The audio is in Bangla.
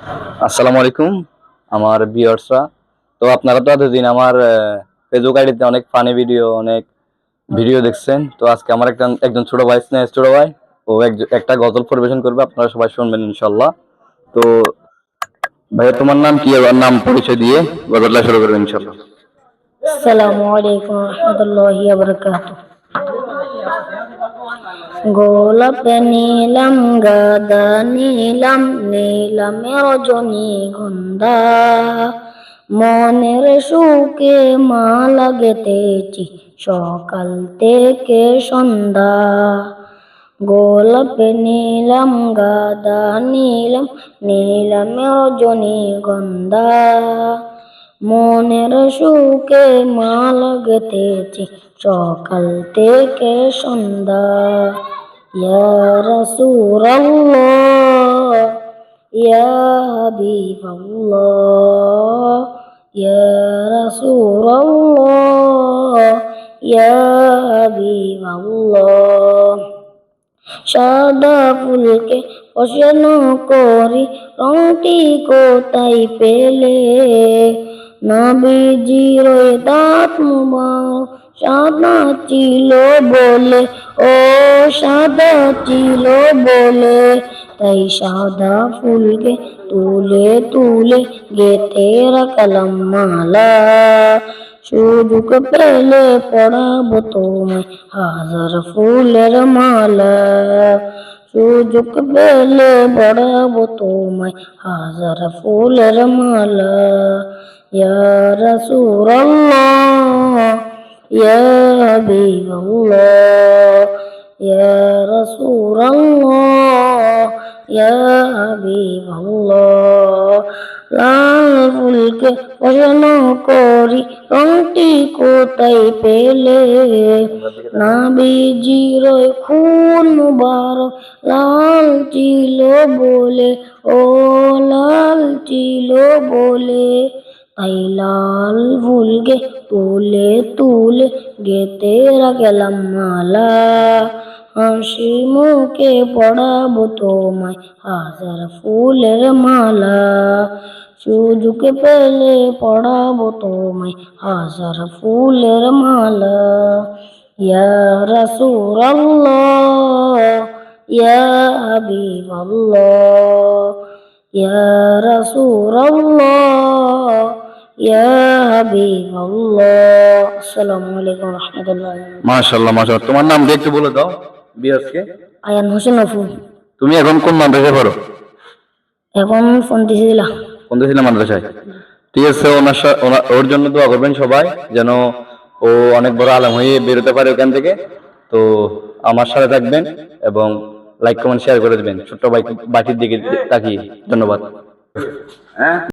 আসসালামু আলাইকুম আমার ভিউয়ার্সরা। তো আপনারা তো এতদিন আমার ফেসবুক আইডিতে অনেক ফানি ভিডিও, অনেক ভিডিও দেখছেন। তো আজকে আমার একজন ছোট ভাই, স্নেহ ছোট ভাই, ও একটা গজল পরিবেশন করবে, আপনারা সবাই শুনবেন ইনশাল্লাহ। তো ভাইয়া, তোমার নাম কি? আর নাম পরিচয় দিয়ে গজলটা শুরু করবেন ইনশাল্লাহ। আসসালামু আলাইকুম রহমতুল্লাহি ওয়া বারাকাতুহু। গোলাপে নীলম গাদা নীলম নীলম রজনীগন্ধা, মনের সুখে মালা গেঁথেছি সকাল থেকে সন্ধ্যা। গোলাপে নীলম গাদা নীলম নীলম রজনীগন্ধা, মনের সুখে মালা গেঁথেছি সকাল থেকে সন্ধ্যা। ইয়া রাসূলাল্লাহ ইয়া হাবিবাল্লাহ, ইয়া রাসূলাল্লাহ ইয়া হাবিবাল্লাহ। সাদা ফুলকে পছন্দ করি, রংটি কোথায় পেলে? নবীজির দাঁত মুবারক সাদা ছিল বলে, ও সাদা ছিল বলে, তাই সাদা ফুলকে তুলে তুলে গেঁথে রাখলাম মালা। সুযোগ পেলে পড়াবো তোমায় হাজার ফুলের মালা, সুযোগ পেলে পড়াবো তোমায় হাজার ফুলের মালা। ইয়া রাসূলাল্লাহ ইয়া হাবিবাল্লাহ, ইয়া রাসূলাল্লাহ ইয়া হাবিবাল্লাহ। লাল ফুলকে পছন্দ করি, রংটি কোথায় পেলে? নবীজির খুন মুবারক লাল ছিল বলে, ও লাল ছিল বলে, তাই লাল ফুলকে তুলে তুলে গেঁথে রাখলাম মালা। হাসি মুখে পড়াবো তোমায় হাজার ফুলের মালা, সুযোগ পেলে পড়াবো তোমায় হাজার ফুলের মালা। ইয়া রাসূলাল্লাহ ইয়া হাবিবাল্লাহ, ইয়া রাসূলাল্লাহ ইয়া হাবিবাল্লাহ। আসসালামু আলাইকুম রহমতুল্লাহ। মাশাআল্লাহ মাশাআল্লাহ। তোমার নাম দিয়ে একটু বলে দাও ভিউয়ার্সকে। আয়ান হোসেন অফু। তুমি এখন কোন মাদ্রাসায় পড়ো? এখন ফন্দিশিলা। ফন্দিশিলা মাদ্রাসায়। ঠিক আছে, ওর জন্য দোয়া করবেন সবাই, যেন ও অনেক বড় আলেম হয়ে বেরোতে পারে ওখান থেকে। তো আমার সাথে থাকবেন এবং লাইক কমেন্ট শেয়ার করে দেবেন ছোট্ট ভাইটির দিকে তাকিয়ে। ধন্যবাদ।